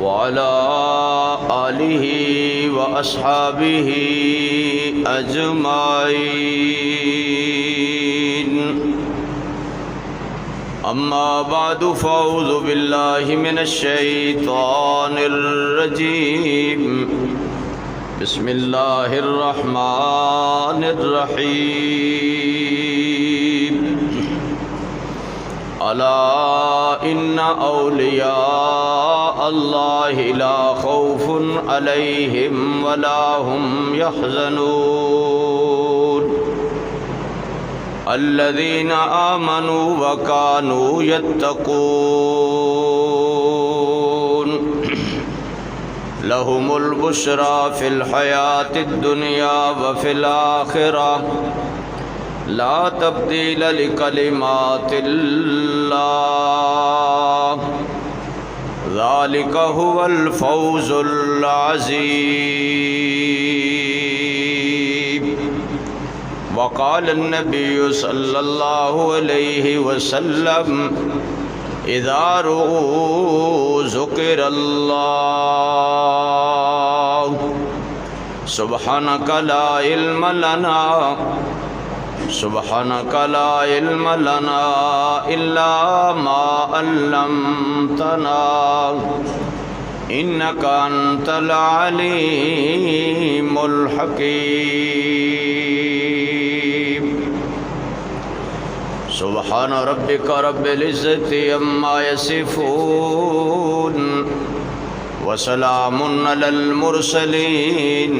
وعلى آله وأصحابه أجمعين. أما بعد فأعوذ بالله من الشيطان الرجيم. بسم الله الرحمن الرحيم. ألا إن أولياء الله لا خوف عليهم ولا هم يحزنون الذين آمنوا وكانوا يتقون لهم البشرى في الحياة الدنيا وفي الآخرة لا تبديل لكلمات الله ذلك هو الفوز العظيم. وقال النبي صلى الله عليه وسلم إذا رؤوا ذكر الله سبحانك لا علم لنا إلا ما علمتنا إنك أنت العليم الحكيم. سبحان ربك رب العزة عما يصفون وسلام على المرسلين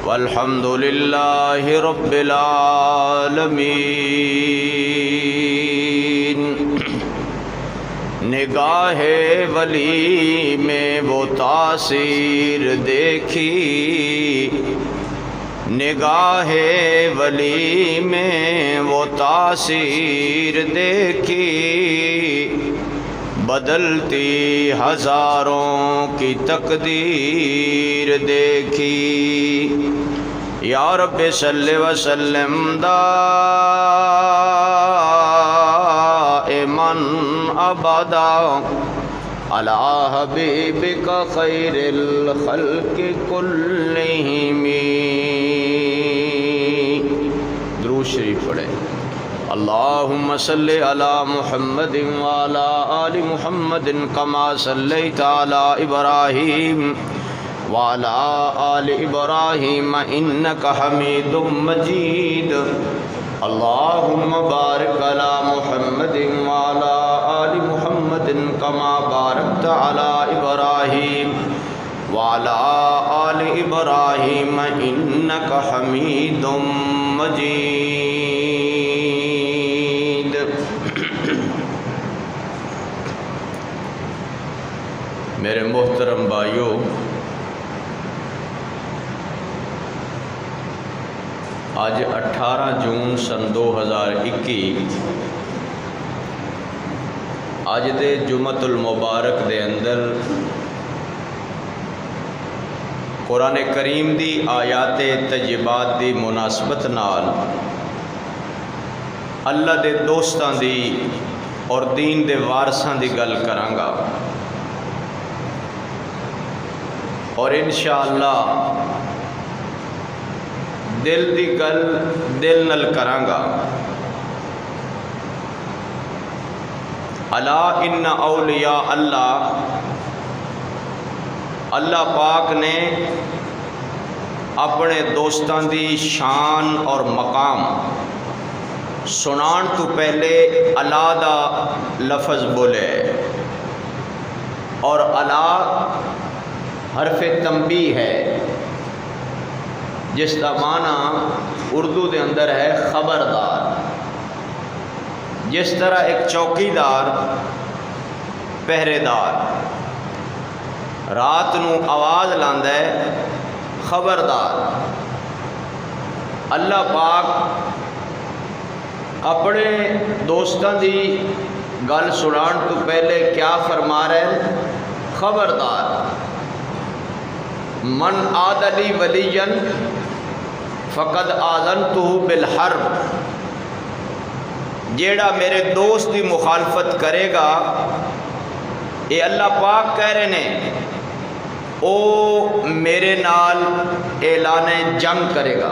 والحمد للہ رب العالمین. نگاہ ولی میں وہ تاثیر دیکھی، نگاہ ولی میں وہ تاثیر دیکھی، بدلتی ہزاروں کی تقدیر دیکھی. یا رب صلی وسلم دائما ابدا علی حبیبک خیر الخلق کلہم. درود شریف پڑھیں. اللہم صلی علی محمد وعلی آل محمد کما صلیت علی ابراہیم وعلی آل ابراہیم انک حمید مجید. اللہم بارک علی محمد وعلی آل محمد کما بارکت علی ابراہیم وعلی آل ابراہیم انک حمید مجید. میرے محترم بھائیوں، آج 18 جون سن 2021 آج دے جمعۃ المبارک دے اندر قرآن کریم دی آیات طیبات دی مناسبت نال اللہ دے دوستاں دی اور دین دے وارثاں دی گل کرانگا، اور انشاءاللہ دل دی گل دل نل کرانگا. الا ان اولیاء اللہ، اللہ پاک نے اپنے دوستاں دی شان اور مقام سنان تو پہلے الا دا لفظ بولے، اور الا حرف تنبیہ ہے جس کا معنی اردو دے اندر ہے خبردار. جس طرح ایک چوکیدار پہرے دار رات نو آواز لاندا ہے خبردار، اللہ پاک اپنے دوستاں دی گل سنان تو پہلے کیا فرما رہے ہیں؟ خبردار. من عاد لی ولیا فقد آذنتہ بالحرب. جیڑا میرے دوست دی مخالفت کرے گا، یہ اللہ پاک کہہ رہے نے، او میرے نال اعلان جنگ کرے گا۔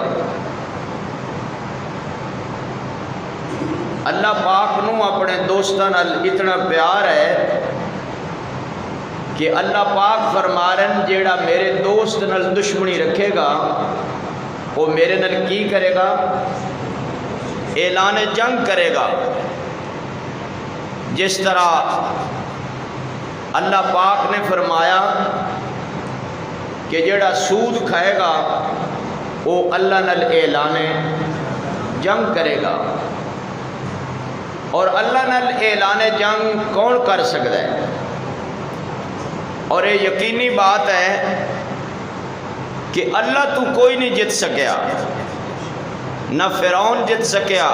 اللہ پاک نو اپنے دوستاں نال اتنا پیار ہے کہ اللہ پاک فرما رہے ہیں جیڑا میرے دوست نال دشمنی رکھے گا وہ میرے نال کی کرے گا؟ اعلان جنگ کرے گا۔ جس طرح اللہ پاک نے فرمایا کہ جیڑا سود کھائے گا وہ اللہ نال اعلان جنگ کرے گا، اور اللہ نال اعلان جنگ کون کر سکتا ہے؟ اور یہ یقینی بات ہے کہ اللہ تو کوئی نہیں جت سکیا، نہ فرعون جت سکیا،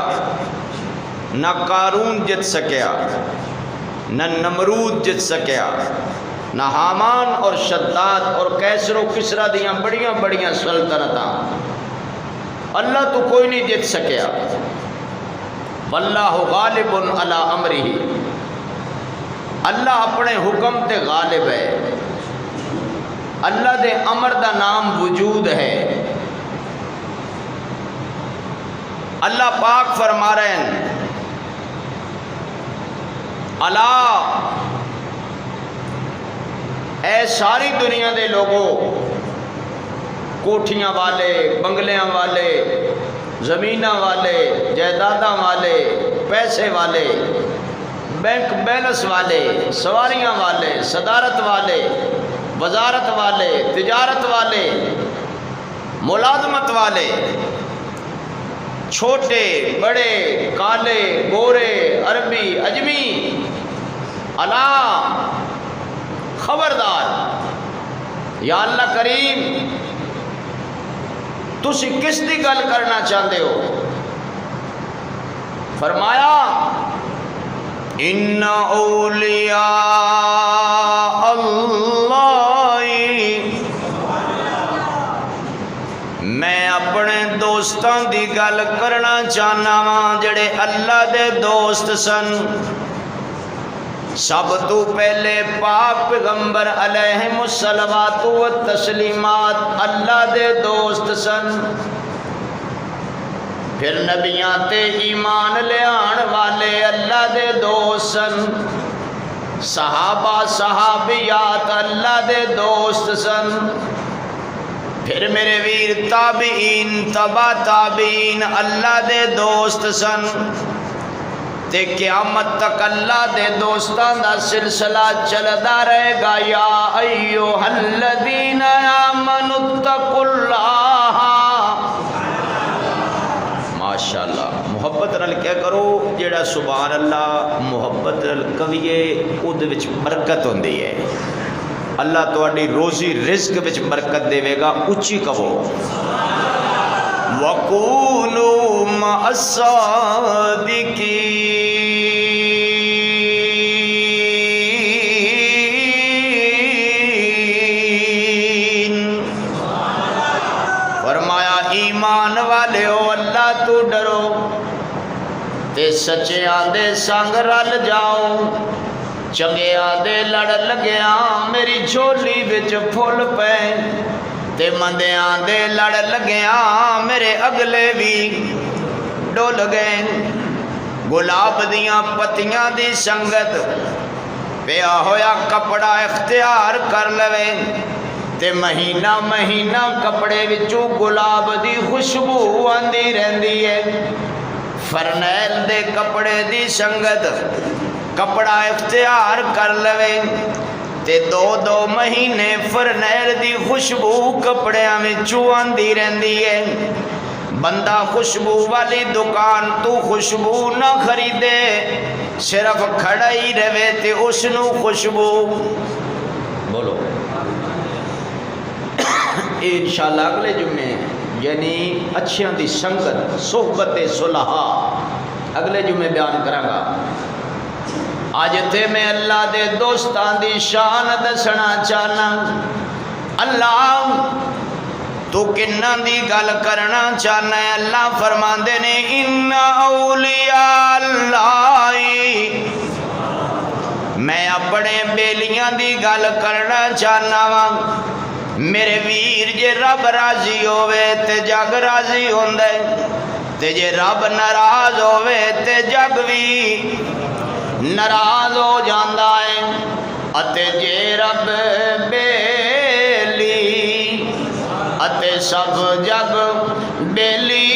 نہ قارون جت سکیا، نہ نمرود جت سکیا، نہ حامان اور شداد اور کیسر و کسرا دیاں بڑیاں بڑیاں سلطنتاں، اللہ تو کوئی نہیں جت سکیا۔ واللہ غالب علی امرہ، اللہ اپنے حکم تے غالب ہے، اللہ دے امر دا نام وجود ہے۔ اللہ پاک فرما رہے ہیں، اللہ اے ساری دنیا دے لوگوں، کوٹھیاں والے، بنگلیاں والے، زمیناں والے، جائیداداں والے، پیسے والے، بینک بیلنس والے، سواریاں والے، صدارت والے، وزارت والے، تجارت والے، ملازمت والے، چھوٹے بڑے، کالے گورے، عربی اجمی، اللہ خبردار، یا اللہ کریم تسی کس دی گل کرنا چاہتے ہو؟ فرمایا ان اولیاء اللہ، میں اپنے دوستاں دی گل کرنا چاہنا وا جڑے اللہ دے دوست سن۔ سب تو پہلے پاک پیغمبر علیہم الصلوات والتسلیمات اللہ دے دوست سن، پھر نبیاں تے ایمان لے آن والے اللہ دے دوست سن، صحابہ صحابیات اللہ دے دوست سن، پھر میرے ویر تابعین تبع تابعین اللہ دے دوست سن، تے قیامت تک اللہ دے دوستان دا سلسلہ چلدا رہے گا۔ یا ایھا الذین آمنوا اتقوا اللہ، ماشاءاللہ محبت نال کیا کرو، جیڑا سبحان اللہ محبت نال کہیے اودے وچ برکت ہوندی ہے، اللہ تہاڈی روزی رزق وچ برکت دے گا، اچھی کہو وَقُولُوا مَعَ الصَّادِقِينَ۔ فرمایا ایمان والے ہو اللہ تو ڈرو تے سچیاں دے سنگ رل جاؤ، چنگیاں دے لڑ لگیاں میری جھولی وچ پھل پے، تے مندیاں دے لڑ لگیاں میرے اگلے بھی ڈول گئے۔ گلاب دیاں پتیاں دی سنگت پیا ہویا کپڑا اختیار کر لوے، تے مہینہ مہینہ کپڑے وچوں گلاب دی خوشبو آندی رہندی ہے۔ فرنیل دے کپڑے دی سنگت کپڑا اختیار کر لوے، تے دو دو مہینے فرنیل دی خوشبو کپڑیاں وچوں آندی رہندی ہے۔ بندہ خوشبو والی دکان تو خوشبو نہ خریدے، صرف کھڑا ہی رہے تے اس نو خوشبو بولو۔ انشاءاللہ اگلے جمعے یعنی اچھیاں دی سنگت صحبت صلحاء اگلے جمعے بیان کراں گا۔ آج تے میں اللہ دے دوستان دی شان دسنا چاہنا۔ اللہ تو کنہ دی گل کرنا چاہنا ہے؟ اللہ فرماندے نے ان اولیاء اللہ، میں اپنے بیلیاں دی گل کرنا چاہنا وا۔ میرے ویر جے رب راضی ہوئے تے جگ راضی ہوندے، تے جے رب ناراض ہوئے تے جگ بھی ناراض ہو جاندا ہے۔ اتے جے رب بیلی اتے سب جگ بیلی،،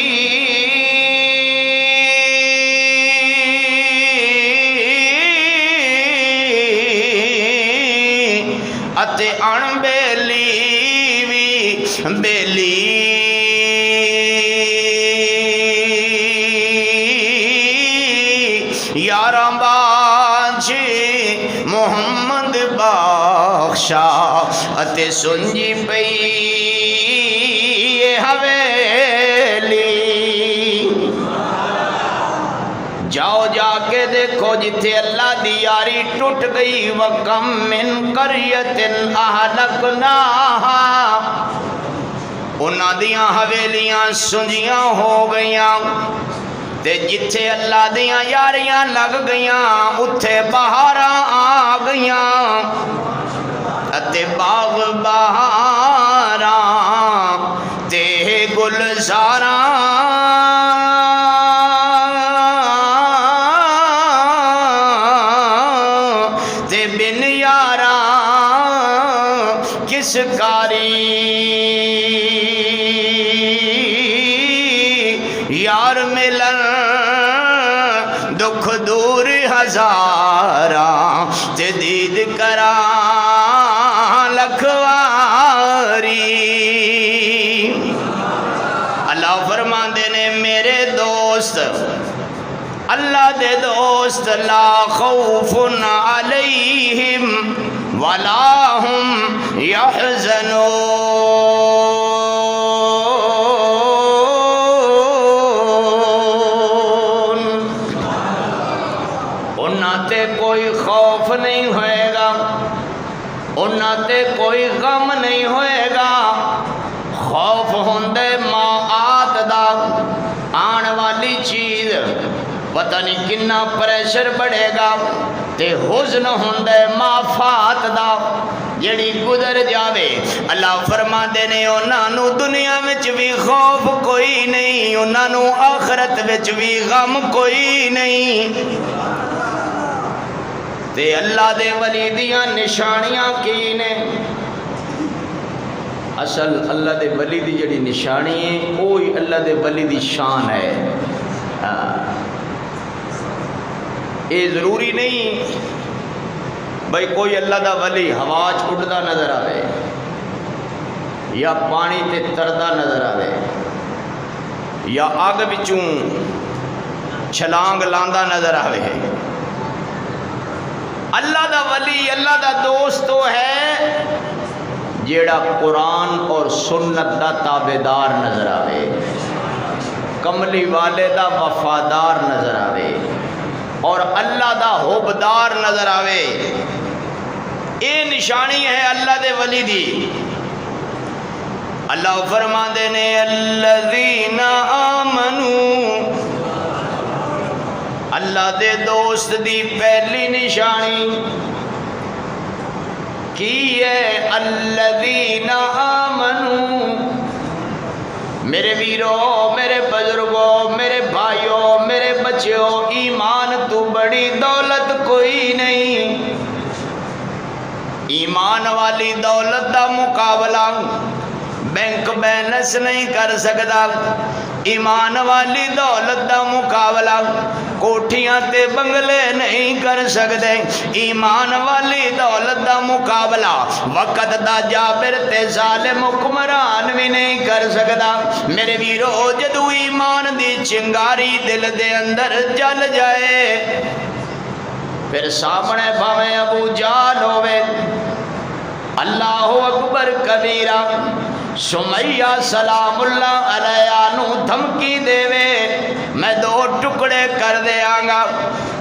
اتے ان بیلی بھی بیلی۔ یاراں باجی محمد بخشا اتے سنجی پئی حویلی۔ جاؤ جا کے دیکھو جتھے اللہ دی یاری ٹوٹ گئی، وَكَمْ مِنْ قَرْيَةٍ أَهْلَكْنَاهَا، انہاں دیاں حویلیاں سنجیاں ہو گئیاں، تے جتھے اللہ دیاں یاریاں لگ گئیاں اتھے بہاراں آ گئیاں، اتے باغ بہاراں تے گلزاراں تے بن یاراں کس کاری۔ یار ملن دکھ دور ہزاراں تے دید کراں لکھواری۔ اللہ فرماندے نے میرے دوست، اللہ دے دوست، لا خوف علیہم ولا ہم یحزنون، انہاں تے کوئی خوف نہیں ہوئے گا، انہاں تے کوئی غم نہیں ہوئے گا۔ خوف ہوندے معاد دا، آن والی چیز پتہ نہیں کنا پریشر بڑھے گا، تے حزن ہوندے مافات دا، جڑی گزر جاوے۔ اللہ فرماندے نے انہاں نو دنیا وچ بھی خوف کوئی نہیں، انہاں نو آخرت وچ بھی غم کوئی نہیں۔ تے اللہ دے ولی دیاں نشانیاں کی نے؟ اصل اللہ دے ولی دی جڑی نشانی ہے وہی اللہ دے ولی دی شان ہے۔ یہ ضروری نہیں بھئی کوئی اللہ دا ولی ہوا چ اڑدا نظر آوے یا پانی تے تردا نظر آوے یا اگ وچوں چھلانگ لاندا نظر آوے۔ اللہ دا ولی، اللہ دا دوست وہ ہے جیڑا قرآن اور سنت دا تابعدار نظر آوے، کملی والے دا وفادار نظر آوے اور اللہ دا حبدار نظر آوے۔ اے نشانی ہے اللہ دے ولی دی۔ اللہ فرماندے نے الذین آمنوا، اللہ دے دوست دی پہلی نشانی کی ہے الذین آمنوا۔ میرے ویرو، میرے بزرگوں، میرے بھائیوں، میرے بچیوں، ایمان تو بڑی دولت کوئی نہیں۔ ایمان والی دولت دا مقابلہ بینک بیلنس نہیں کر سکتا، ایمان والی دولت دا مقابلہ کوٹھیاں تے بنگلے نہیں کر سکتے، ایمان والی دولت دا مقابلہ وقت دا جابر تے ظالم حکمران بھی نہیں کر سکتا۔ میرے ویرو، جدو ایمان دی چنگاری دل دے اندر جل جائے پھر سامنے بھاویں ابو جہل ہوئے، اللہ اکبر کبیرہ، سمیہ سلام اللہ علیہ نو دھمکی دے وے میں دو ٹکڑے کر دیاں گا،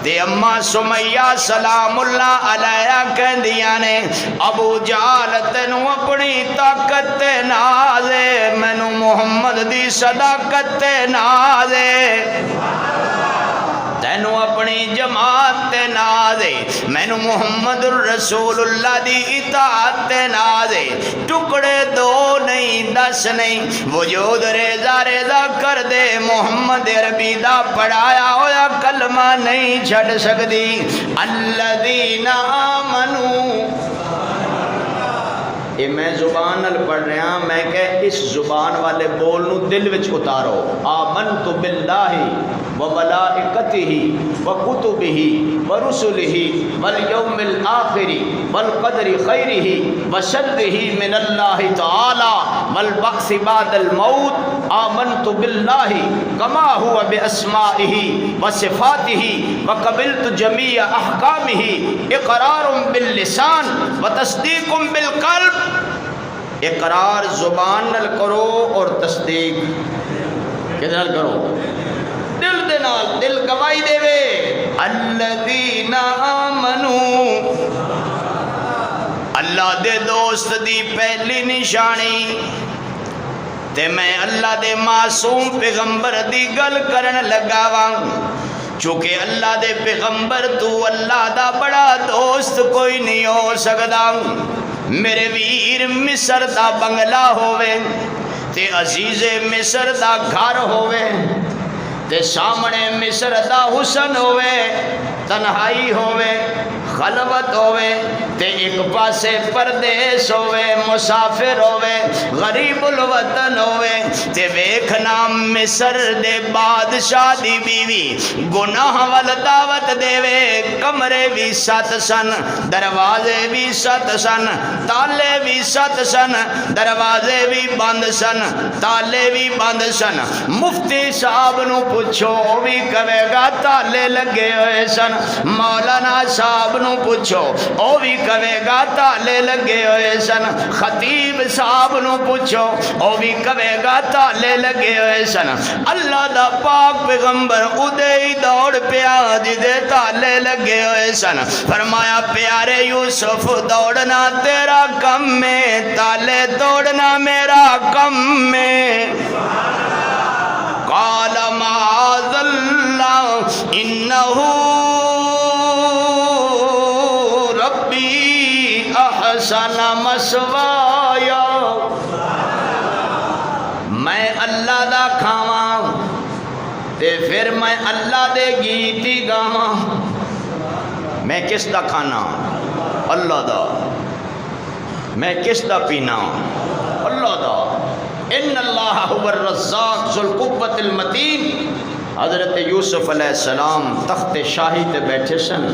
تے اماں سمیہ سلام اللہ علیہ فرمایا کہندیاں نے ابو جہل تینوں اپنی طاقت تے ناز ہے مینوں محمد دی صداقت تے ناز ہے تینوں اپنی جماعت تے ناز ہے مینوں محمد رسول اللہ دی اطاعت تے ناز ہے ٹکڑے دو نہیں دس نہیں وجود ریزہ ریزہ کر دے محمد عربی دا پڑھایا ہویا کلمہ نہیں چھڑ سکتی الذین آمنوا یہ میں زبان نال پڑھ رہا ہوں میں کہ اس زبان والے بول نو دل وچ اتارو آمنت باللہ وملائکتہ وکتبہ ورسلہ والیوم الآخر والقدر خیرہ وشرہ من اللہ تعالی والبعث بعد الموت آمنت باللہ کما ہوا باسمائہ وصفاتہ وقبلت جمیع احکامہ اقرار باللسان وتصدیق بالقلب اقرار زبان نال کرو اور تصدیق کدے نال کرو دل دے نال دل گواہی دے وے الذین آمنوا اللہ دے دوست دی پہلی نشانی تے میں اللہ دے معصوم پیغمبر دی گل کرن لگا وا چونکہ اللہ دے پیغمبر تو اللہ دا بڑا دوست کوئی نہیں ہو سکدا میرے ویر مصر دا بنگلہ ہووے تے عزیز مصر دا گھر ہووے تے سامنے مصر دا حسن ہووے تنہائی ہووے خلوت ہووے تے ایک پاسے پردیس ہووے مسافر ہووے غریب الوطن ہووے تے ویکھنا مصر دے بادشاہ دی بیوی گناہ وال دعوت دے وے کمرے بھی 7 سن دروازے بھی 7 سن تالے بھی 7 سن دروازے بھی بند سن تالے بھی بند سن مفتی صاحب نو پوچھو بھی کہے گا تالے لگے ہوئے سن مولانا صاحب نو پوچھو او بھی کہے گا تالے لگے ہوئے سن خطیب صاحب نو پوچھو او بھی کہے گا تالے لگے ہوئے سن اللہ دا پاک پیغمبر ادے ہی دوڑ پیا جدے تالے لگے ہوئے سن فرمایا پیارے یوسف دوڑنا تیرا کم میں تالے توڑنا میرا کم میں قال معاذ اللہ انہو ربی احسن مسوایا میں اللہ دا کھاواں تے پھر میں اللہ دے گیتی گاواں میں کس دا کھانا اللہ دا میں کس دا پینا اللہ دا ان اللہ هو الرزاق ذو القوۃ المتین حضرت یوسف علیہ السلام تخت شاہی تے بیٹھے سن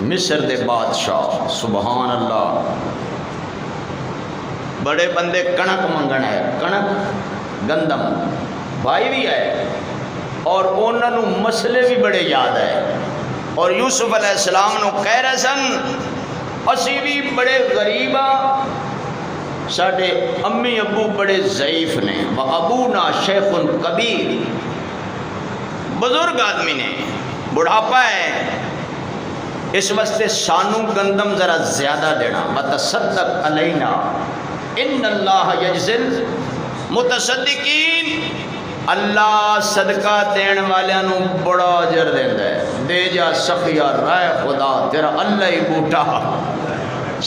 مصر دے بادشاہ سبحان اللہ بڑے بندے کنک منگن ہے کنک گندم بھائی بھی ہے اور انہوں نے مسئلے بھی بڑے یاد ہے اور یوسف علیہ السلام نو کہہ رہے سن اسی بھی بڑے غریباں ساڑھے امی ابو بڑے ضعیف نے ابونا شیخ کبیر بزرگ آدمی نے بڑھاپا ہے اس واسطے سانو گندم ذرا زیادہ دینا وتصدق علینا ان اللہ یجزل متصدقین اللہ صدقہ دین والیاں نو بڑا اجر دیندا ہے دے جا سخیا رائے خدا تیرا اللہ ہی بوٹا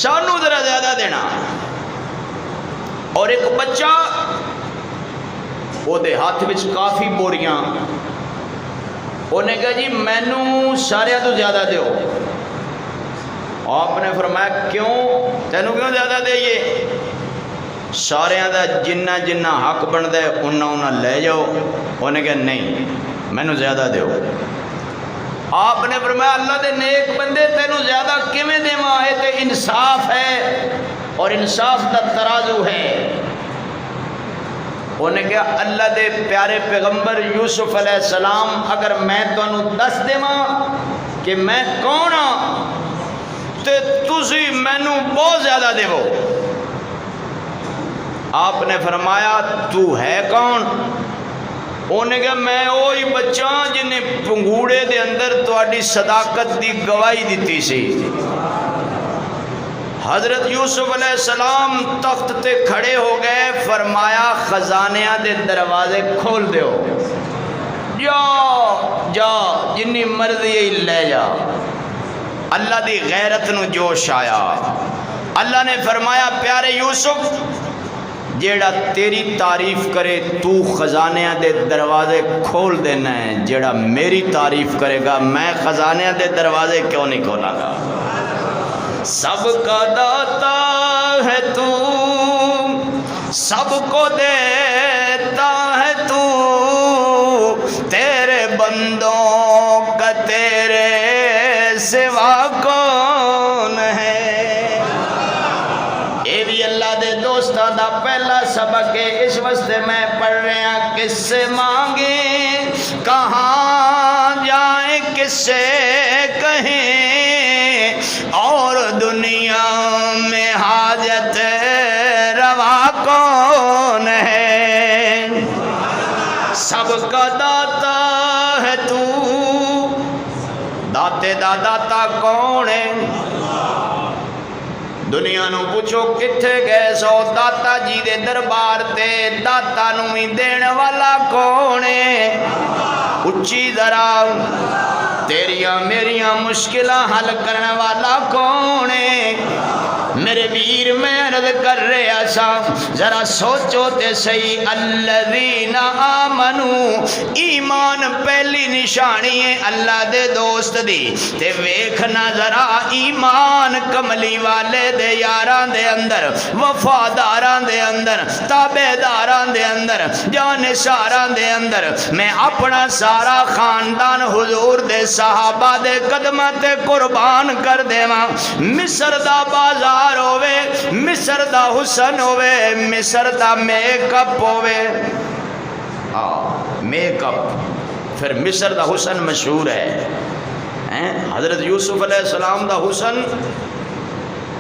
سانو ذرا زیادہ دینا اور ایک بچہ وہ دے ہاتھ وچ کافی بوریاں انہیں کہا جی مینوں سارے تو زیادہ دیو آپ نے فرمایا کیوں تینوں کیوں زیادہ دئیے سارے دا جنہ جنہ حق بن دے انہاں لے جاؤ انہیں کہا نہیں مینوں زیادہ دیو آپ نے فرمایا اللہ دے نیک بندے تینوں زیادہ کیویں دیواں ہے تے انصاف ہے اور انصاف دا ترازو ہے انہیں کہا اللہ دے پیارے پیغمبر یوسف علیہ السلام اگر میں تانوں دس دیواں کہ میں کون ہاں تے تسی مینوں بہت زیادہ دیو آپ نے فرمایا تو ہے کون انہیں کہا میں وہی بچہ جنہیں پنگوڑے دے اندر تہاڈی صداقت دی گواہی دیتی سی حضرت یوسف علیہ السلام تخت تے کھڑے ہو گئے، فرمایا خزانیاں دے دروازے کھول دیو، جا جا جنی مرضی ہی لے جا۔ اللہ دی غیرت نو جوش آیا۔ اللہ نے فرمایا پیارے یوسف جیڑا تیری تعریف کرے تو خزانیاں دے دروازے کھول دینا ہے، جیڑا میری تعریف کرے گا میں خزانیاں دے دروازے کیوں نہیں کھولاں گا۔ سب کا داتا ہے تو، سب کو دیتا ہے تو، تیرے بندوں کا تیرے سوا کون ہے۔ یہ بھی اللہ دے دوستاں دا پہلا سبق ہے، اس واسطے میں پڑھ رہا کس سے مانگیں کہاں جائیں کس سے کہیں، اور دنیا میں حاجت روا کون ہے۔ سب کا داتا ہے تو، داتے دا داتا کون ہے؟ دنیا نو پوچھو کتھے گئے سو داتا جی دے دربار تے، داتا نو ہی دین والا کون ہے؟ اچھی ذرا تیریاں میریاں مشکلہ حل کرنے والا کون ہے؟ میرے ویر میں عرض کر رہا سا ذرا سوچو تے صحیح، الذین آمنو، ایمان پہلی نشانی ہے اللہ دے دوست دی، تے ویکھنا ذرا ایمان کملی والے دے یاران دے اندر، وفاداران دے اندر، تابعداران دے اندر، جانساران دے اندر۔ میں اپنا سارا خاندان حضور دے صحابہ دے قدمہ تے قربان کر دے ماں۔ مصر دا بازار ہوئے، مصر دا حسن ہوئے، مصر دا میک اپ ہوئے، میک اپ، پھر مصر دا حسن مشہور ہے۔ حضرت یوسف علیہ السلام دا حسن،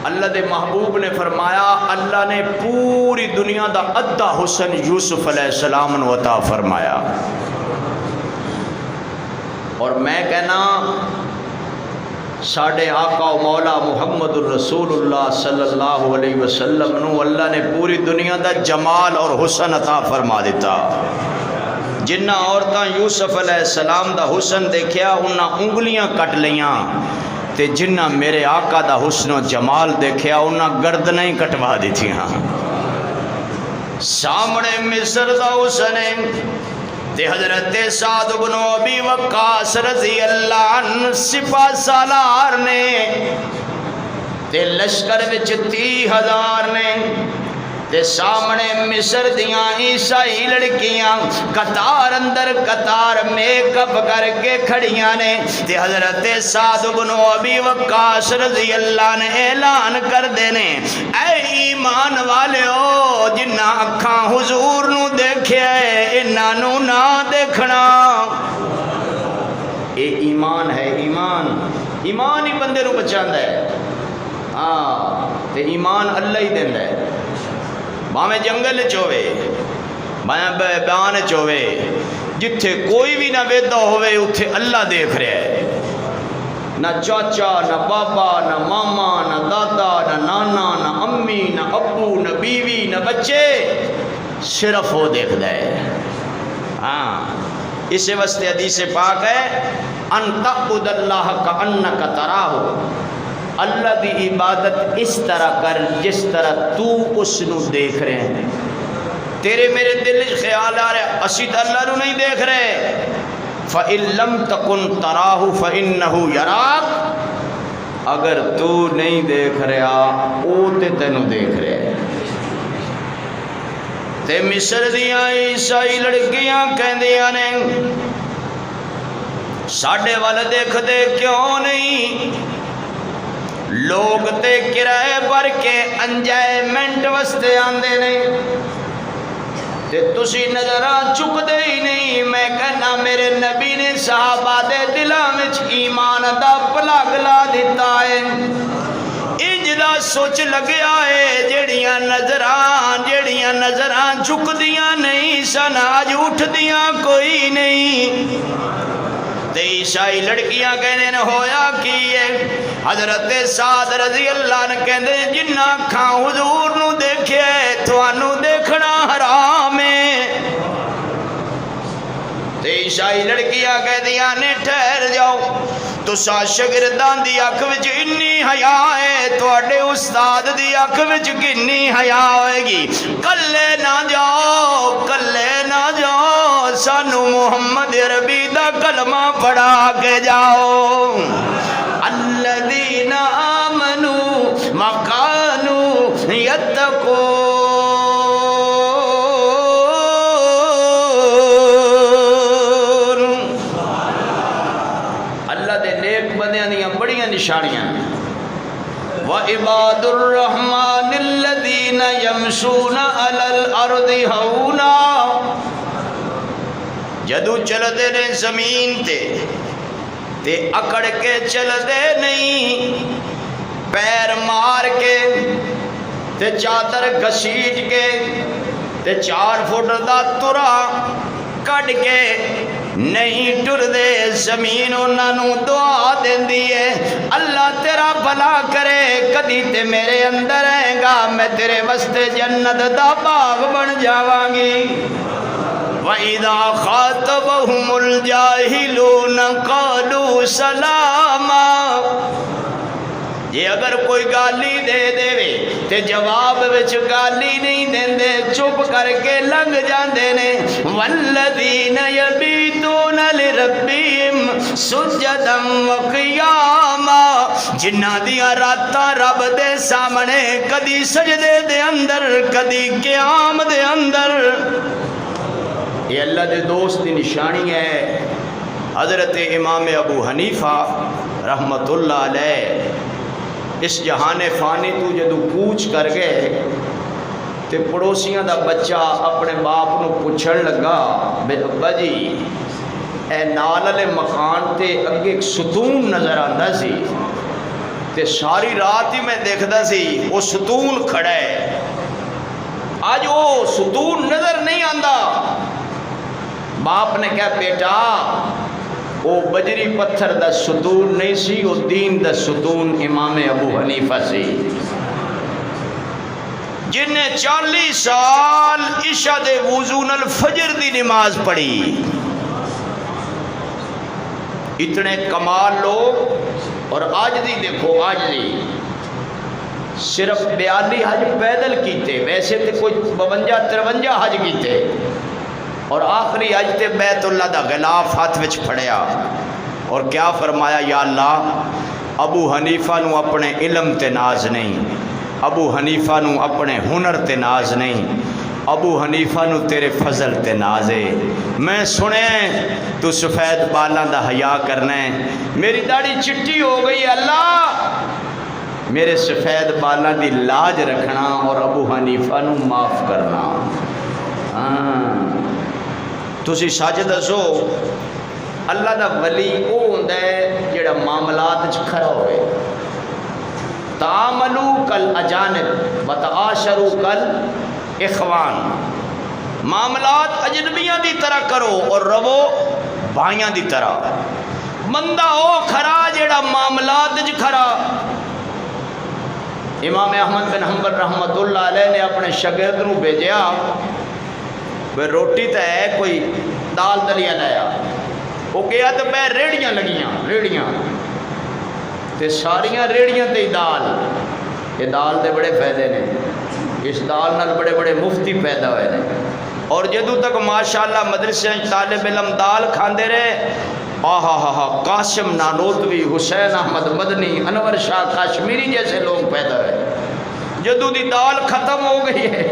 اللہ دے محبوب نے فرمایا اللہ نے پوری دنیا دا ادھا حسن یوسف علیہ السلام نے عطا فرمایا۔ اور میں کہنا ساڑھے آقا و مولا محمد الرسول اللہ صلی اللہ علیہ وسلم نو اللہ نے پوری دنیا دا جمال اور حسن عطا فرما دیتا۔ جنہ عورتاں یوسف علیہ السلام دا حسن دیکھیا انہاں انگلیاں کٹ لیاں، تے جنہ میرے آقا دا حسن و جمال دیکھیا انہاں گردنیں ہی کٹوا دیتی ہاں۔ سامنے مصر دا حسن ہے تے حضرت سعد بن ابی وقاص رضی اللہ عنہ سپاہ سالار نے تے لشکر وچ 30,000 نے، تے سامنے مصر دیاں عیسائی لڑکیاں قطار اندر قطار میک اپ کر کے کھڑیاں نے، تے حضرت سعد بن ابی وقاص رضی اللہ نے اعلان کر دینے اے ایمان والیو جنہ اکھاں حضور نو دیکھیا ہے انہاں نو نہ دیکھنا۔ اے ایمان ہے، ایمان، ایمان ہی بندے نو بچاندا ہے۔ تے ایمان اللہ ہی دیندا ہے، باہیں جنگل چوے باہیں بیان چوے، جتھے کوئی بھی نہ ویدہ ہوئے اتھے اللہ دیکھ رہے ہے، نہ چاچا نہ بابا نہ ماما نہ دادا نہ نانا نہ امی نہ ابو نہ بیوی نہ بچے، صرف وہ دیکھ دے۔ اسے واسطے حدیث پاک ہے ان تعبد اللہ کأنک تراہ، اللہ دی عبادت اس طرح کر جس طرح تو اس نو دیکھ رہے ہیں۔ تیرے میرے دل خیال آ رہے اسی تو اللہ نو نہیں دیکھ رہے، فَإِن لَمْ تَكُنْ تَرَاهُ فَإِنَّهُ يَرَاكَ، اگر تو نہیں دیکھ رہا او تے تینوں دیکھ رہے۔ تے مصر دیاں عیسائی لڑکیاں کہندیاں نے ساڈے وال دیکھ دے کیوں نہیں، لوگ تے کرائے بھر کے انجائمنٹ واسطے آندے نہیں، تے تسی نظراں چک دے ہی نہیں۔ میں کہنا میرے نبی نے صحابہ دے دلاں وچ ایمان دا پلگ لا دیتا ہے، اجدا سوچ لگیا ہے جیڑیاں نظراں جھک دیاں نہیں سن اج اٹھ دیاں کوئی نہیں۔ تے عیسائی لڑکیاں کہنے ہویا کی ہے؟ حضرت سعد رضی اللہ عنہ کہندے جنہ اکھاں حضور نو دیکھے تھانوں دیکھنا حرام ہے۔ تے عیسائی لڑکیاں کہدیاں نے ٹھہر جاؤ، تسا شاگردان دی اکھ وچ انی حیا ہے، تواڈے استاد دی اکھ وچ کنی حیا ہوئے گی؟ کلے نہ جاؤ، کلے نہ جاؤ، سانو محمد عربی دا کلمہ پڑھا کے جاؤ۔ الذین آمنوا وکانوا یتقون۔ نشانیاں وَعِبَادُ الرَّحْمَنِ الَّذِينَ يَمْشُونَ عَلَى الْأَرْضِ هَوْنًا، جدو چل دے نے زمین تے اکڑ کے چل دے نہیں، پیر مار کے تے چادر گھسیٹ کے تے 4 فٹ دا ترا کٹ کے نہیں ٹر دے۔ زمین انہاں نوں دعا دیندی ہے اللہ تیرا بھلا کرے، کدی تے میرے اندر آئے گا میں تیرے واسطے جنت دا باغ بن جاواں گی۔ وَإِذَا خَاطَبَهُمُ الْجَاهِلُونَ قَالُوا سَلَامًا، جے اگر کوئی گالی دے دے تے جواب وچ گالی نہیں دیندے، چپ کر کے لنگ جاندے نے۔ والذین یبیتون لربہم سجدا وقیاما، جنہاں دیاں راتاں رب دے سامنے کدی سجدے دے اندر کدی قیام دے اندر۔ یہ اللہ دے دوست دی نشانی ہے۔ حضرت امام ابو حنیفہ رحمت اللہ علیہ اس جہان فانی تو جدو کوچ کر گئے تے پڑوسیاں دا بچہ اپنے باپ نو پوچھن لگا بے ابا جی اے نال والے مکان تے اگے ایک ستون نظر آندا سی تے ساری رات ہی میں دیکھدا سی وہ ستون کھڑا ہے، آج وہ ستون نظر نہیں آندا۔ باپ نے کہا بیٹا وہ بجری پتھر دا ستون نہیں سی، وہ دین دا ستون امام ابو حنیفہ سی، جن نے 40 سال عشاء دے وضو نال فجر دی نماز پڑھی۔ اتنے کمال لوگ، اور آج دی دیکھو، آج دی صرف 42 حج پیدل کیتے، ویسے تے کوئی 52-53 حج کیتے، اور آخری حج تے بیت اللہ دا غلاف ہاتھ وچ پھڑیا اور کیا فرمایا، یا اللہ ابو حنیفہ نو اپنے علم تے ناز نہیں، ابو حنیفہ نو اپنے ہنر تے ناز نہیں، ابو حنیفہ نو تیرے فضل تے ناز ہے۔ میں سنے تو سفید بالاں دا حیا کرنا ہے، میری داڑھی چٹی ہو گئی، اللہ میرے سفید بالاں دی لاج رکھنا اور ابو حنیفہ نو معاف کرنا۔ تسی سچ دسو اللہ دا ولی وہ ہوندا ہے جڑا معاملات وچ کھڑا ہوئے۔ تعاملوا کل اجانب وتعاشروا کل اخوان، معاملات اجنبیاں دی طرح کرو اور رہو بھائیاں دی طرح۔ بندہ او کھڑا جڑا معاملات وچ کھڑا۔ امام احمد بن حنبل رحمت اللہ علیہ نے اپنے شاگرد نو بھیجیا، وہ روٹی تے ہے کوئی دال دلیا لایا، وہ گیا تو پہ ریڑیاں لگیاں، ریڑیاں تے ساریاں ریڑیاں تے دال۔ یہ دال دے بڑے فائدے نے، اس دال نال بڑے بڑے مفتی پیدا ہوئے نے، اور جدو تک ماشاءاللہ مدرسے طالب علم دال کھاندے رہے، آہا ہا ہا قاسم نانوتوی، حسین احمد مدنی، انور شاہ کاشمیری جیسے لوگ پیدا ہوئے۔ جدو دی دال ختم ہو گئی ہے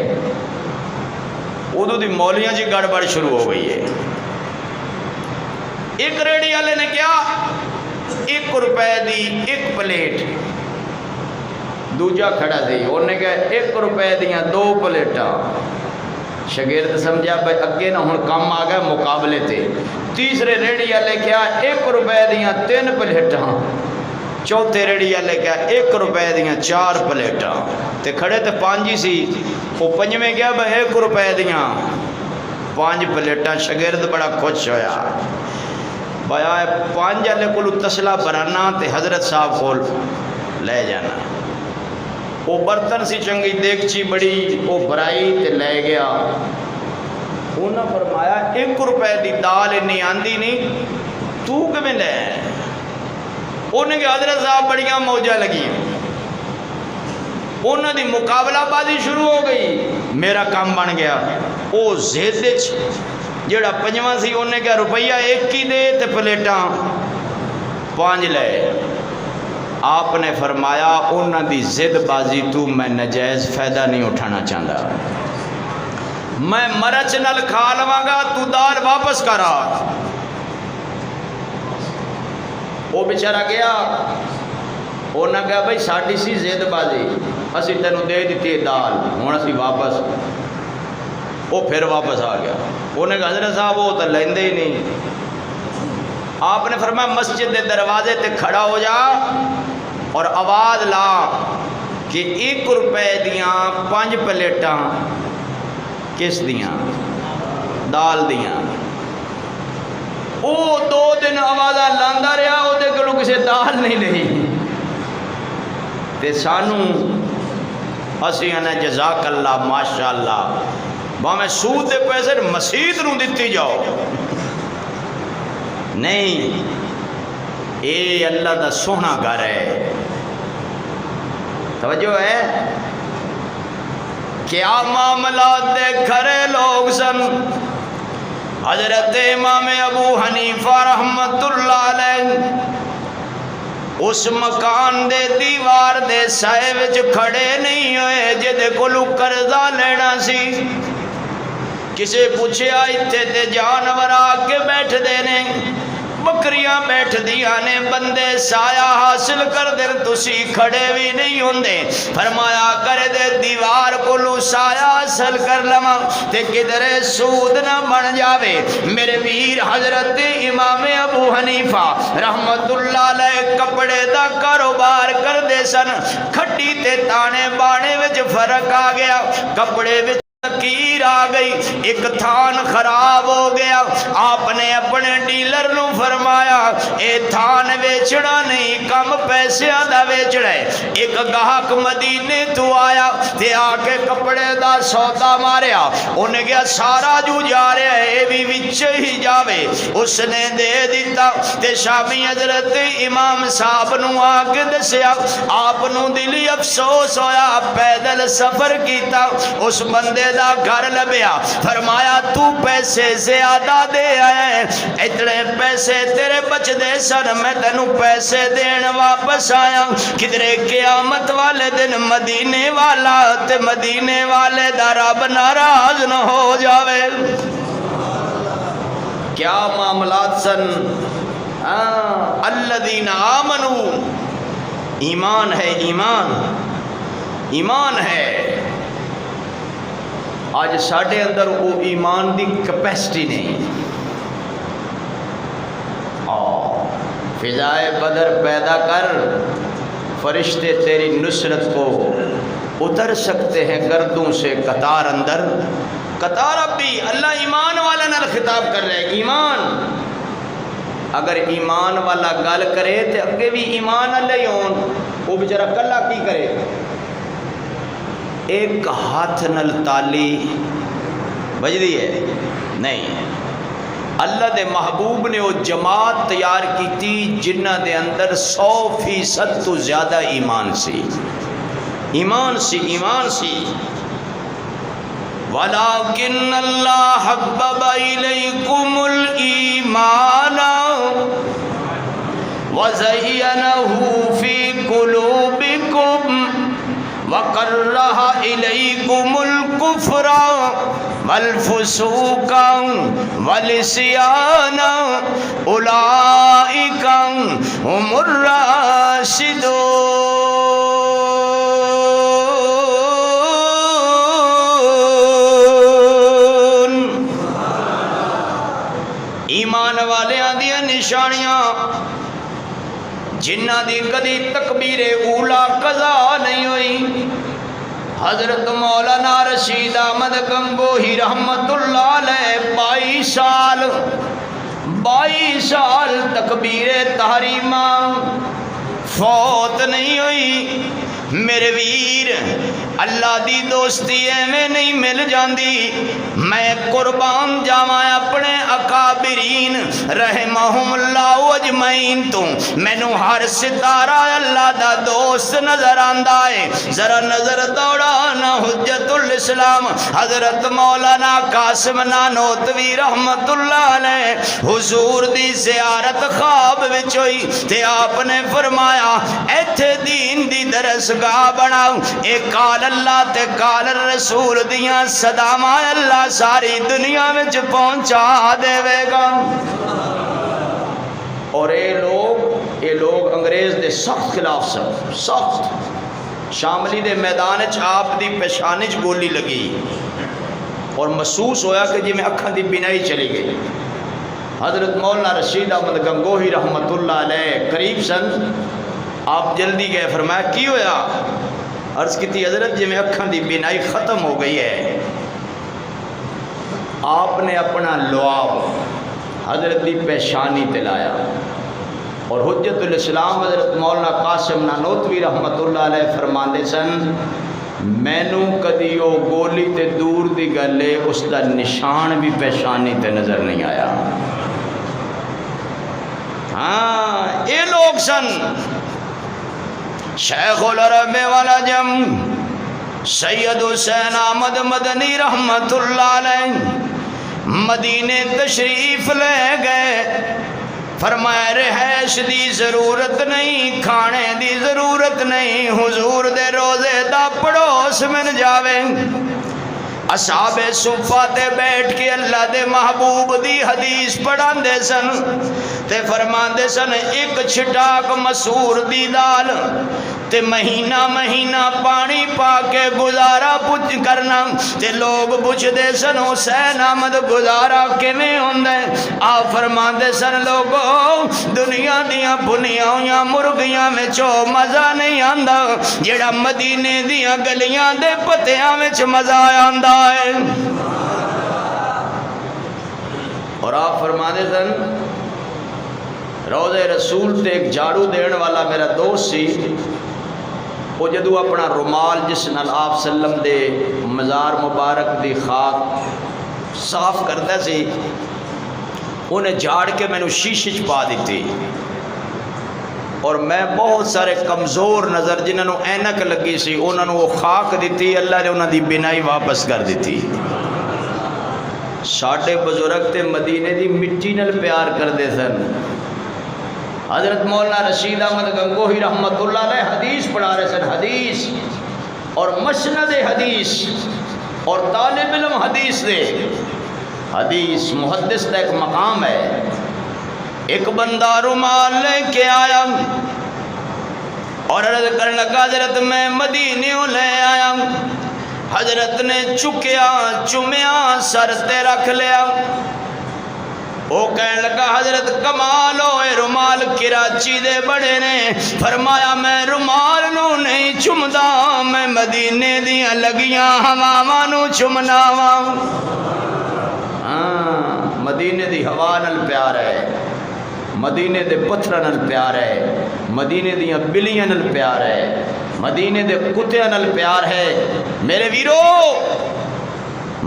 ادو دی مولیاں جی گڑبڑ شروع ہو گئی ہے۔ ایک ریڑی والے نے کیا 1 روپے دی 1 پلیٹ، دوجا کھڑا سی انہوں نے کہا 1 روپے دیاں 2 پلیٹاں۔ شاگرد سمجھا بھائی اگے نہ ہن کم آ گیا مقابلے تے۔ تیسرے ریڑی والے کیا 1 روپے دیاں 3 پلیٹاں۔ چوتھے ریڑی والے کیا 1 روپے دیاں 4 پلیٹاں، تے کھڑے تے 5 ہی سی۔ وہ پنجویں کیا بھائی 1 روپے دیاں 5 پلیٹاں۔ شاگرد بڑا خوش ہویا، پایا 5 والے کو تسلا برانا تے حضرت صاحب کو لے جانا. وہ برتن سی چنگی دیگچی بڑی وہ برائی تے لے گیا. انہاں فرمایا 1 روپے دی دال نہیں آندی نہیں تو کیویں لے؟ انہیں کہ حضرت صاحب بڑیاں موجہ لگی. انہوں دی مقابلہ بازی شروع ہو گئی. میرا کام بن گیا. وہ زید جڑا 5واں سی انہیں کہا روپیہ 1 ہی دے تے پلیٹاں 5 لے. آپ نے فرمایا انہوں دی زد بازی تو میں نجائز فائدہ نہیں اٹھانا چاہتا. میں مرچ نل کھا لواں گا تو دال واپس کرا. وہ بیچارہ گیا. انہوں نے کہا بھائی ساڑی سی زید بازی اسی تینوں دے دیتی ہے دال ہوں اسی واپس. وہ پھر واپس آ گیا. انہوں نے کہا حضرت صاحب وہ تو لیندے ہی نہیں. آپ نے فرمایا مسجد دے دروازے تے کھڑا ہو جا اور آواز لا کہ 1 روپے دیاں 5 پلیٹاں کس دیاں؟ دال دیاں. وہ 2 دن آوازہ لاندا رہا وہ دے کلو کسے دال نہیں لئی. تے سانوں اسی انہیں جزاک اللہ ماشاءاللہ باہمیں سود دے پیسے مسجد نوں دیتی جاؤ. نہیں اے اللہ دا سونا گھر ہے. توجہ ہے. کیا معاملات دے کھرے لوگ سن. حضرت امام ابو حنیفہ رحمت اللہ علیہ اس مکان دے دیوار دے سائے وچ کھڑے نہیں ہوئے جدے کولو قرضہ لینا سی. کسے پوچھیا اتھے تے جانور آ کے بیٹھ دینے بکریاں بیٹھ دیا نے بندے سایہ حاصل کر دے تسی کھڑے بھی نہیں ہوندے. فرمایا کر دے دیوار کو لو سایہ حاصل کر لما تے کدھرے سود نہ بن جاوے. میرے ویر حضرت امام ابو حنیفہ رحمت اللہ علیہ کپڑے دا کاروبار کر دے سن. کھٹی تے تانے بانے وچ فرق آ گیا. کپڑے وچ لکیر آ گئی. ایک تھان خراب ہو گیا. آپ نے اپنے ڈیلر نو فرمایا اے تھان ویچنا نہیں کم پیسے دا ویچنا ہے. ایک گاہک مدینے تو آیا تے آ کے کپڑے دا سودا ماریا. انہیں کہا سارا جو جا رہا ہے اے بھی وچ ہی جاوے. اس نے دے دیتا تے شامی حضرت امام صاحب نو آ کے دسیا. آپ نو دلی افسوس ہویا. پیدل سفر کیتا اس بندے دا گھر لبیا. فرمایا تو پیسے زیادہ دے آئے اتنے پیسے تیرے بچ دے سن میں تینوں پیسے دین واپس آیا. کدرے قیامت والے دن مدینے والا تے مدینے والے دا رب ناراض نہ ہو جاوے. کیا معاملات سن. الذین آمنوا ایمان ہے. ایمان ہے. آج ساڑھے اندر وہ ایمان دی کیپیسٹی نہیں. فضائے بدر پیدا کر فرشتے تیری نصرت کو اتر سکتے ہیں گردوں سے قطار اندر. قطار اب بھی اللہ ایمان والا نہ خطاب کر رہے. ایمان اگر ایمان والا گل کرے تو اگے بھی ایمان اللہ ہون. وہ بیچارہ کلا کی کرے. ایک ہاتھ نل تالی بجدی ہے نہیں. اللہ دے محبوب نے وہ جماعت تیار کی تھی جنہ دے اندر 100% تو زیادہ ایمان سی. وَلَكِنَّ اللَّهَ حَبَّبَ إِلَيْكُمُ الْإِيمَانَ وَزَيَّنَهُ فِي قُلُوبِكُمْ وَقَرَّهَ إِلَيْكُمُ الْكُفْرَ وَالْفُسُوقَ وَالْعِصْيَانَ أُولَئِكَ هُمُ الرَّاشِدُونَ. ایمان والیاں دیاں نشانیاں جنہ دی کدی تکبیر اولا قضا نہیں ہوئی. حضرت مولانا رشید احمد گنگوہی رحمت اللہ علیہ 22 22 سال تکبیر تحریمہ فوت نہیں ہوئی۔ میرے ویر اللہ دی دوستی ایویں نہیں مل جاندی۔ میں قربان جاواں اپنے اکابرین رحمہم اللہ اجمعین تو مینوں ہر ستارہ اللہ دا دوست نظر آندا ہے۔ ذرا نظر دوڑانا حجت الاسلام حضرت مولانا قاسم نانوتوی رحمت اللہ علیہ حضور دی زیارت خواب وچ ہوئی تے آپ نے فرمایا ایتھے دین دی درسگاہ بناؤ، اے قال اللہ تے قال الرسول دیاں صداواں اللہ ساری دنیا وچ پہنچا دے گا۔ اور اے لوگ انگریز دے سخت خلاف سن، سخت۔ شاملی دے میدان وچ آپ دی پیشانی وچ گولی لگی اور محسوس ہویا کہ جی میں اکھاں دی بینائی چلی گئی۔ حضرت مولانا رشید احمد گنگوہی رحمت اللہ علیہ قریب سن، آپ جلدی گئے، فرمایا کی ہویا؟ عرض کی تھی حضرت جی میں اکھاں دی بینائی ختم ہو گئی ہے۔ آپ نے اپنا لعاب حضرت دی پیشانی تلایا اور حجت الاسلام حضرت مولانا قاسم نانوتوی رحمت اللہ علیہ فرماندے سن مینوں کدی او گولی تے دور دی گلے اس دا نشان بھی پیشانی تے نظر نہیں آیا۔ ہاں اے لوگ سن شیخ العرب والا جم سید حسین احمد مدنی رحمت اللہ علیہ مدینے تشریف لے گئے۔ فرمایا رہائش دی ضرورت نہیں، کھانے دی ضرورت نہیں، حضور دے روزے دا پڑوس من جاوے۔ اصحاب صفہ تے بیٹھ کے اللہ دے محبوب دی حدیث پڑھان دے سن تے فرمان دے سن ایک چھٹاک مسور دی دال تے مہینہ پانی پا کے گزارا پوچھ کرنا تے لوگ پوچھ دے سن حسین احمد گزارا کیویں ہوندا ہے؟ آپ فرمان دے سن لوگو دنیا دیاں بھنیاں ہویاں مرغیاں وچوں مزہ نہیں آندا جیڑا مدینے دیاں گلیاں دے پتیاں وچ مزہ آندا ہے۔ اور آپ فرما دے سن روضہ رسول تے ایک جھاڑو دین والا میرا دوست سی، وہ جدو اپنا رومال جس نال آپ سلم دے مزار مبارک دی خاک صاف کرتا سی انہیں جھاڑ کے میں نے شیشے چ پا دیتی اور میں بہت سارے کمزور نظر جنہوں نے اینک لگی سی انہوں نے وہ خاک دیتی، اللہ نے انہوں دی بینائی واپس کر دیتی۔ ساڈے بزرگ تے مدینے دی مٹی نال پیار کر دے سن۔ حضرت مولانا رشید احمد گنگوہی رحمت اللہ علیہ حدیث پڑھا رہے سن، حدیث اور مسند حدیث اور طالب علم حدیث دے حدیث محدث کا ایک مقام ہے۔ ایک بندہ رومال لے کے آیا اور عرض کرنے لگا حضرت میں مدینیوں لے آیا۔ حضرت نے چکیا چومیا سر تے رکھ لیا، وہ کہنے لگا حضرت کمال ہوئے رومال کراچی دے بڑے نے۔ فرمایا میں رومال نو نہیں چمدا، میں مدینے دیاں لگیاں ہواواں نو چمنا وا۔ ہاں مدینے دی ہوا نال پیار ہے، مدینے دے پتھراں نال پیار ہے، مدینے دیاں بلیاں نال پیار ہے، مدینے دے کتیاں نال پیار ہے۔ میرے ویرو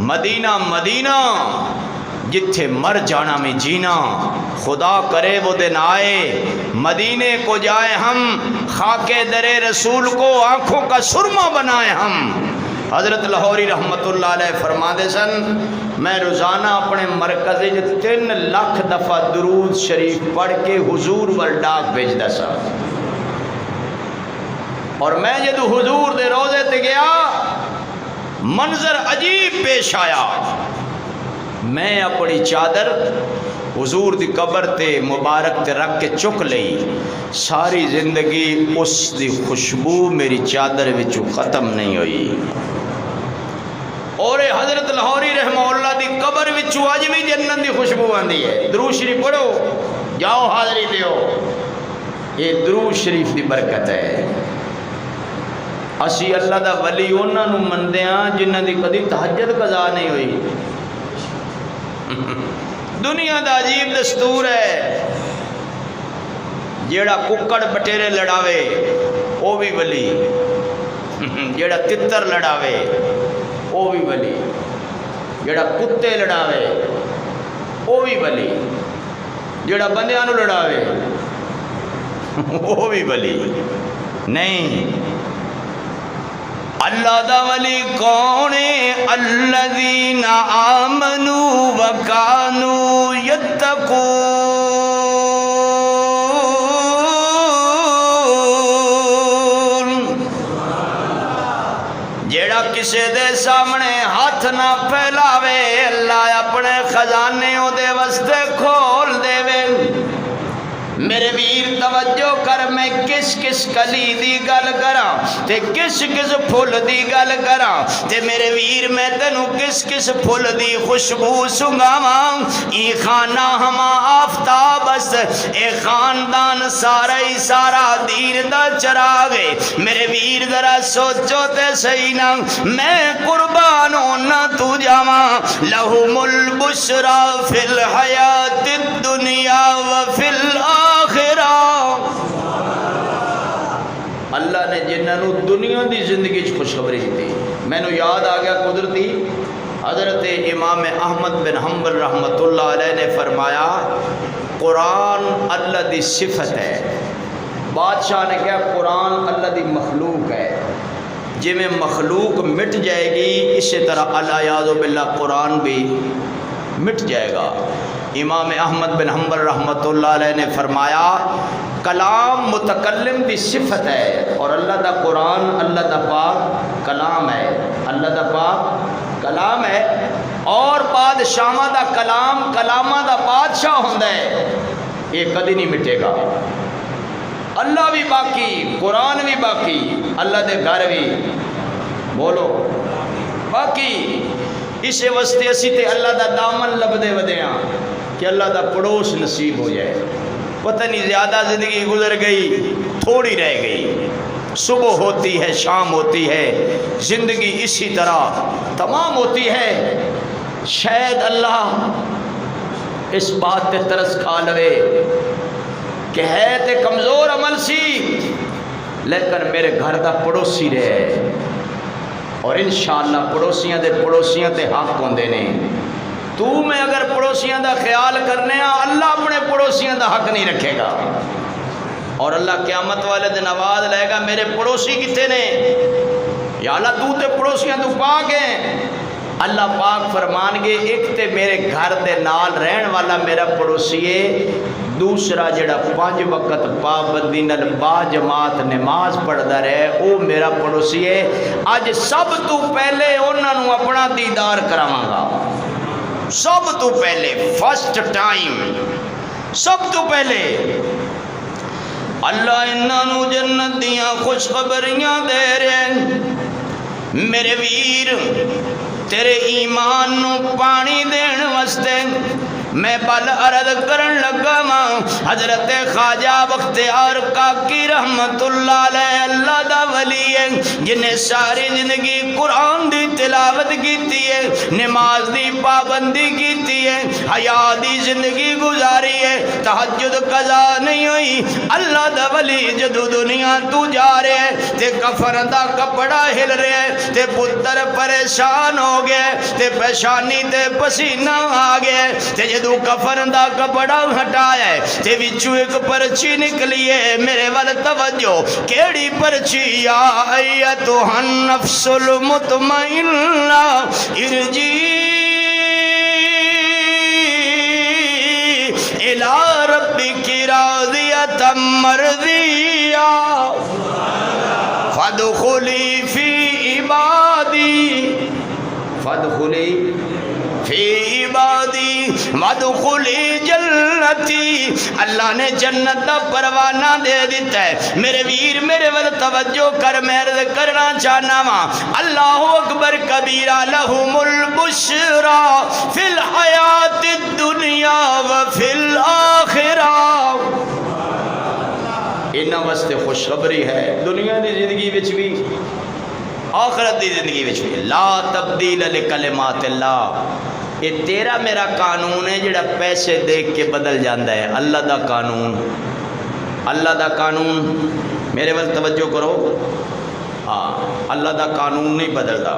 مدینہ مدینہ جتھے مر جانا میں جینا، خدا کرے وہ دن آئے مدینے کو جائے ہم، خاک در رسول کو آنکھوں کا سرما بنائے ہم۔ حضرت لاہوری رحمت اللہ علیہ فرما دے سن میں روزانہ اپنے مرکز 3 لاکھ دفعہ درود شریف پڑھ کے حضور ور ڈاک بھیجدا سا، اور میں جدو حضور دے روزے تے گیا منظر عجیب پیش آیا۔ میں اپنی چادر حضور دی قبر تے مبارک تے رکھ کے چک لئی، ساری زندگی اس دی خوشبو میری چادر وچوں ختم نہیں ہوئی۔ اور حضرت لاہوری رحمہ اللہ دی قبر وچوں اج بھی جنت دی خوشبو آندی ہے۔ درود شریف پڑھو، جاؤ حاضری دیو، یہ درود شریف دی برکت ہے۔ اسی اللہ دا ولی انہاں نوں مندے ہاں جنہاں دی کدی تہجد قضا نہیں ہوئی۔ دنیا دا عجیب دستور ہے، جیڑا ککڑ بٹیرے لڑاوے وہ بھی ولی، جیڑا تتر لڑاوے وہ بھی ولی، جیڑا کتے لڑاوے وہ بھی ولی، جیڑا بندیاں نو لڑاوے وہ بھی ولی نہیں۔ اللہ دا ولی کون ہے؟ الذین آمنوا وکانوا یتقون، جیڑا کسے دے سامنے ہاتھ نہ پھیلاوے، اللہ اپنے خزانے دے واسطے کھول دے وے۔ میرے ویر توجہ کر، میں کس کس کلی دی گل کراں تے کس کس پھول دی گل کراں تے میرے ویر میں تینوں کس کس پھول دی خوشبو سنگاواں۔ ای خانہ ہما آفتاب است، اے خاندان سارا ہی سارا دین دا چراغ ہے۔ میرے ویر ذرا سوچو تے صحیح نا، میں قربان ہونا تو جاواں۔ لہم البشرا فی الحیات الدنیا وفی الآخرہ، اللہ نے جنہوں دنیا دی زندگی خوشخبری دی۔ میں نو یاد آ گیا قدرتی، حضرت امام احمد بن حنبل رحمۃ اللہ علیہ نے فرمایا قرآن اللہ دی صفت ہے۔ بادشاہ نے کہا قرآن اللہ دی مخلوق ہے، جی میں مخلوق مٹ جائے گی اسی طرح الیاذ باللہ قرآن بھی مٹ جائے گا۔ امام احمد بن حنبل رحمۃ اللہ علیہ نے فرمایا کلام متکلم دی صفت ہے، اور اللہ دا قرآن اللہ دا پاک کلام ہے، اللہ دا پاک کلام ہے، اور بادشاہاں دا کلام کلاماں دا بادشاہ ہوندا ہے، یہ کدی نہیں مٹے گا۔ اللہ بھی باقی، قرآن بھی باقی، اللہ دے گھر بھی بولو باقی۔ اسے واسطے اسی تے اللہ دا دامن لبدے ودیاں کہ اللہ دا پڑوس نصیب ہو جائے۔ پتہ نہیں زیادہ زندگی گزر گئی، تھوڑی رہ گئی، صبح ہوتی ہے شام ہوتی ہے، زندگی اسی طرح تمام ہوتی ہے۔ شاید اللہ اس بات تے ترس کھا لوے کہ ہے تے کمزور عمل سی لیکن میرے گھر دا پڑوسی رہے، اور انشاءاللہ پڑوسیاں دے پڑوسیاں تے حق ہوندے نے۔ تو میں اگر پڑوسیاں دا خیال کرنے ہاں، اللہ اپنے پڑوسیاں دا حق نہیں رکھے گا، اور اللہ قیامت والے دن آواز لے گا میرے پڑوسی کتے نے؟ یا اللہ تو تے پڑوسیاں تو پاک ہیں۔ اللہ پاک فرمان گے ایک تے میرے گھر دے نال رہن والا میرا پڑوسی ہے، دوسرا جڑا 5 وقت پابندی نال با جماعت نماز پڑھدا رہے او میرا پڑوسی ہے۔ اج سب تو پہلے انہاں نوں اپنا دیدار کراواں گا، سب تو پہلے، فرسٹ ٹائم، سب تو پہلے اللہ انہاں نوں جنت دیاں خوشخبریاں دے رہے۔ میرے ویر تیرے ایمان نو پانی دین واسطے میں بل عرض کرن لگا ماں حضرت خواجہ بختیار کاکی رحمت اللہ علیہ، اللہ دا ولی ہے جنہیں ساری زندگی قرآن دی تلاوت کیتی ہے، نماز دی پابندی کیتی ہے، حیا دی زندگی گزاری ہے، تہجد قضا نہیں ہوئی۔ اللہ دا ولی جدو دنیا تو جا رہے ہیں تے کفن دا کپڑا ہل رہے ہیں تے پتر پریشان ہو گئے تے پیشانی تے پسینہ آ گئے تے جدو کفن دا کپڑا ہٹایا ہے تے وچوں ایک پرچی نکلی ہے، میرے وال توجہ کیڑی پرچی؟ یا ایتھا النفس المطمئنہ ارجعی الی ربک راضیۃ مرضیہ فادخلی فی عبادی، فادخلی فی عبادی وادخلی جنتی۔ اللہ نے جنت دا پروانہ دے دیتا ہے۔ میرے ویر میرے ول توجہ کر، میں عرض کرنا چاہنا وا اللہ اکبر کبیرہ، لہم البشرا فی الحیات الدنیا وفی الاخرہ۔ انہاں واسطے خوشخبری ہے دنیا دی زندگی وچ بھی آخرت دی زندگی وچ بھی۔ لا تبدیل لکلمات اللہ، یہ تیرا میرا قانون ہے جڑا پیسے دیکھ کے بدل جاندہ ہے. اللہ دا قانون، اللہ دا قانون، میرے وقت توجہ کرو. ہاں، اللہ دا قانون نہیں بدلدا.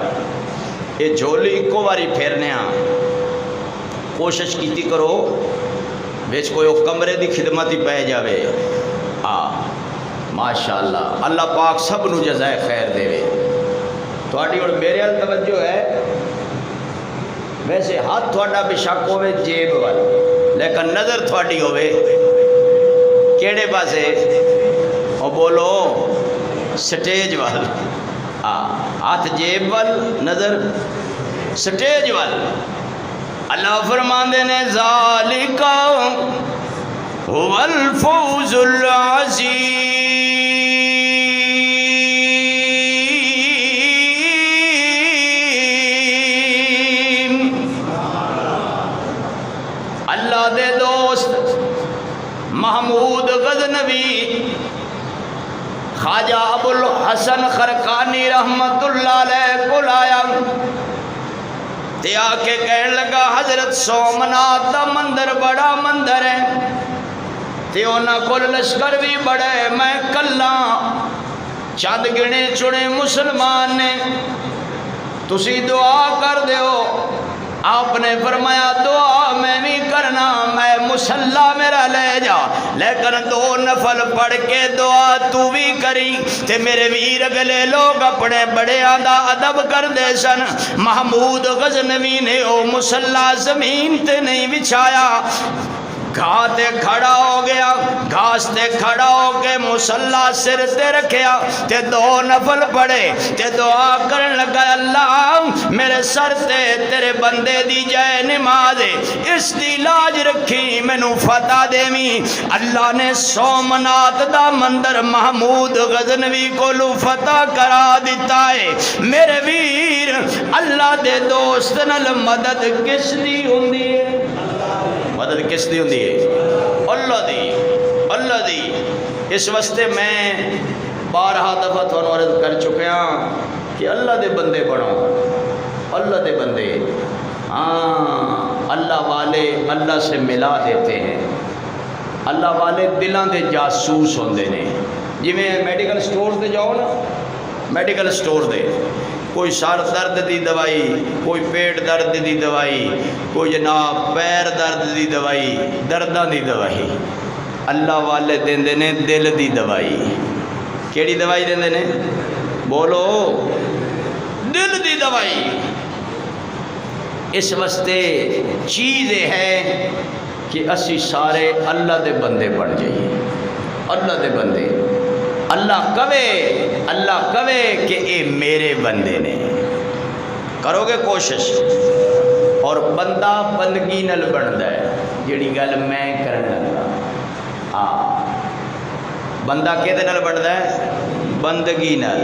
یہ جھولی ایکو باری پھیرنے کوشش کیتی کرو بچ کوئی کمرے دی خدمت ہی پہ جاوے. ہاں ماشاءاللہ، اللہ پاک سب نو جزائے خیر دے. تھوڑی اور میرے حال توجہ ہے. ویسے ہاتھ تھوڑا بے شک ہوئے جیب وال، لیکن نظر تھوڑی ہوئے کیڑے پاسے؟ او بولو سٹیج وال. ہاتھ جیب وال، نظر سٹیج وال. اللہ فرماندے نے ذالکا هو الفوز العظیم. اللہ دے دوست محمود غزنوی خواجہ ابو الحسن خرقانی رحمت اللہ علیہ کو لایا تے آ کے کہنے لگا حضرت سومنات دا مندر بڑا مندر ہے تے اونا کو لشکر بھی بڑے، میں کلا چند گنے چنے مسلمان نے، تسی دعا کر دیو. آپ نے فرمایا دعا میں بھی کرنا، میں مسلح میرا لے جا، لیکن 2 نفل پڑھ کے دعا تو بھی کری. تے میرے ویر اگلے لوگ اپنے بڑے آدھا ادب کر دے سن. محمود غزنوی نے او مسلح زمین تے نہیں بچھایا، گھاس تے کھڑا ہو گیا، گھاس تے کھڑا ہو کے مسلح سر تے رکھیا تے 2 نفل پڑھے تے دعا کرن لگا اللہ میرے سر تے تیرے بندے دی جائے نماز اس دی لاج رکھی مینوں فتح دیویں. اللہ نے سومنات دا مندر محمود غزنوی کو فتح کرا دیتا ہے. میرے ویر اللہ دے دوست نال مدد کس دی ہوندی ہے؟ مدد کس دی ہوندی ہے؟ اللہ دی، اللہ دی. اس واسطے میں بارہا دفعہ تھانوں عرض کر چکیا کہ اللہ دے بندے بنو، اللہ دے بندے. ہاں، اللہ والے اللہ سے ملا دیتے ہیں. اللہ والے دلوں دے جاسوس ہوندے نے. جی میں میڈیکل سٹور تے جاؤ نا، میڈیکل سٹور دے کوئی سر درد دی دوائی، کوئی پیٹ درد دی دوائی، کوئی جناب پیر درد دی دوائی، درداں دی دوائی. اللہ والے دیندے نے دل دی دوائی. کیڑی دوائی دیندے نے؟ بولو، دل دی دوائی. اس واسطے چیز یہ ہے کہ اسی سارے اللہ دے بندے بن جائیے. اللہ دے بندے. اللہ کہے کہ اے میرے بندے نے. کرو گے کوشش، اور بندہ بندگی نل بنتا ہے. جیڑی گل میں کرن لگا، ہاں بندہ کہتے نل بنتا ہے؟ بندگی نل.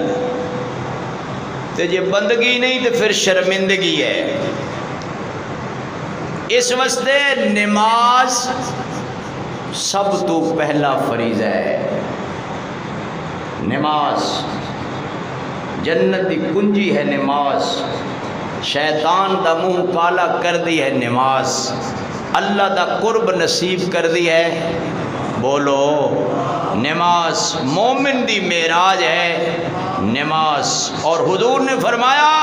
تے جے بندگی نہیں تو پھر شرمندگی ہے. اس واسطے نماز سب تو پہلا فریضہ ہے. نماز جنت دی کنجی ہے. نماز شیطان دا منہ کالا کر دی ہے. نماز اللہ دا قرب نصیب کر دی ہے. بولو، نماز مومن دی معراج ہے. نماز، اور حضور نے فرمایا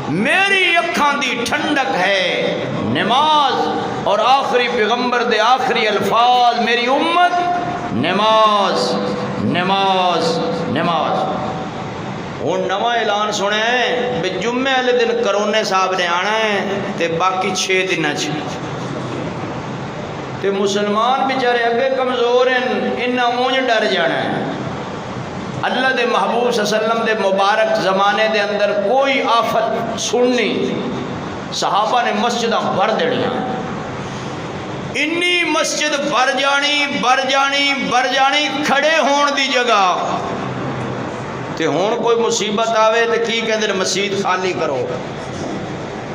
میری اکھاں دی ٹھنڈک ہے نماز. اور آخری پیغمبر دے آخری الفاظ میری امت نماز نماز نماز. ہوں نواں اعلان سنے بھی جمعے والے دن کرونے صاحب نے آنا ہے تے باقی 6 دن تے مسلمان بیچارے اگے کمزور ہیں، انہاں اونج ڈر جانا ہے. اللہ دے محبوب صلی اللہ علیہ وسلم دے مبارک زمانے دے اندر کوئی آفت سننی، صحابہ نے مسجداں بھر دینیاں. انی مسجد بھر جانی کھڑے ہون دی جگہ. تے ہون کوئی مصیبت آوے تے کی کہندے مسجد خالی کرو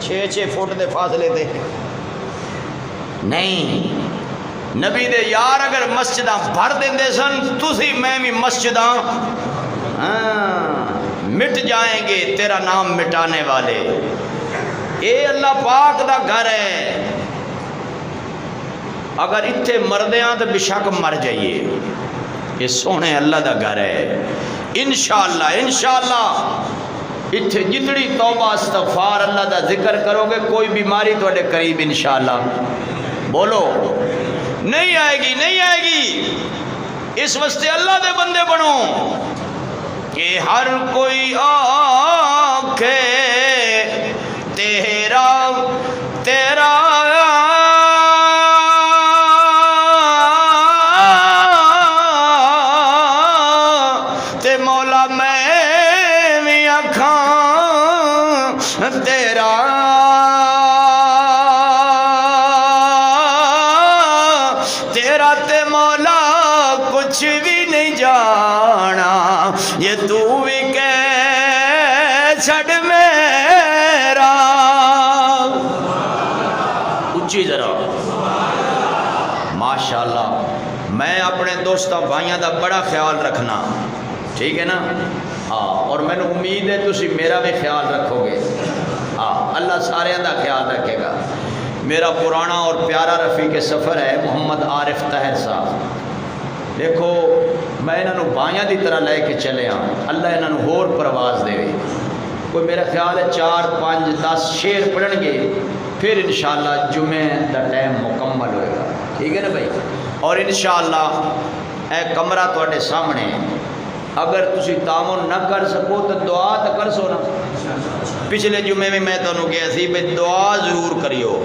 6 فٹ دے فاصلے تے. نہیں، نبی دے یار اگر مسجداں بھر دیندے سن تسی میں بھی مسجداں مٹ جائیں گے تیرا نام مٹانے والے. اے اللہ پاک دا گھر ہے، اگر اتھے مردیاں تو بشک مر جائیے، یہ سونے اللہ دا گھر ہے۔ انشاءاللہ اتھے جتنی توبہ استغفار اللہ دا ذکر کرو گے کوئی بیماری تھوڑے قریب انشاءاللہ بولو نہیں آئے گی، نہیں آئے گی۔ اس واسطے اللہ دے بندے بنو کہ ہر کوئی آنکھے تیرا تیرا تے مولا میں بھی آکھاں تیرا، تیرا تے مولا کچھ بھی نہیں جانا، یہ تو بھی کہہ چھڑ میرا، اچھی ذرا ماشاءاللہ۔ میں اپنے دوستاں بھائیاں دا بڑا خیال رکھنا، ٹھیک ہے نا؟ ہاں، اور میں نے امید ہے تسی میرا بھی خیال رکھو گے، ہاں اللہ سارے دا خیال رکھے گا۔ میرا پرانا اور پیارا رفیق سفر ہے محمد عارف طاہر صاحب، دیکھو میں انہوں بائیاں دی طرح لے کے چلے ہاں، اللہ انہوں ہور پرواز دے، کوئی میرا خیال ہے 4 5 10 شعر پڑھن گے، پھر انشاءاللہ جمعہ دا ٹائم مکمل ہوئے گا، ٹھیک ہے نا بھائی؟ اور انشاءاللہ اے کمرہ تواڈے سامنے، اگر تسی تعاون نہ کر سکو تو دعا تو کر سو نا۔ پچھلے جمعے میں تانوں کہا سی بھئی دعا ضرور کریو۔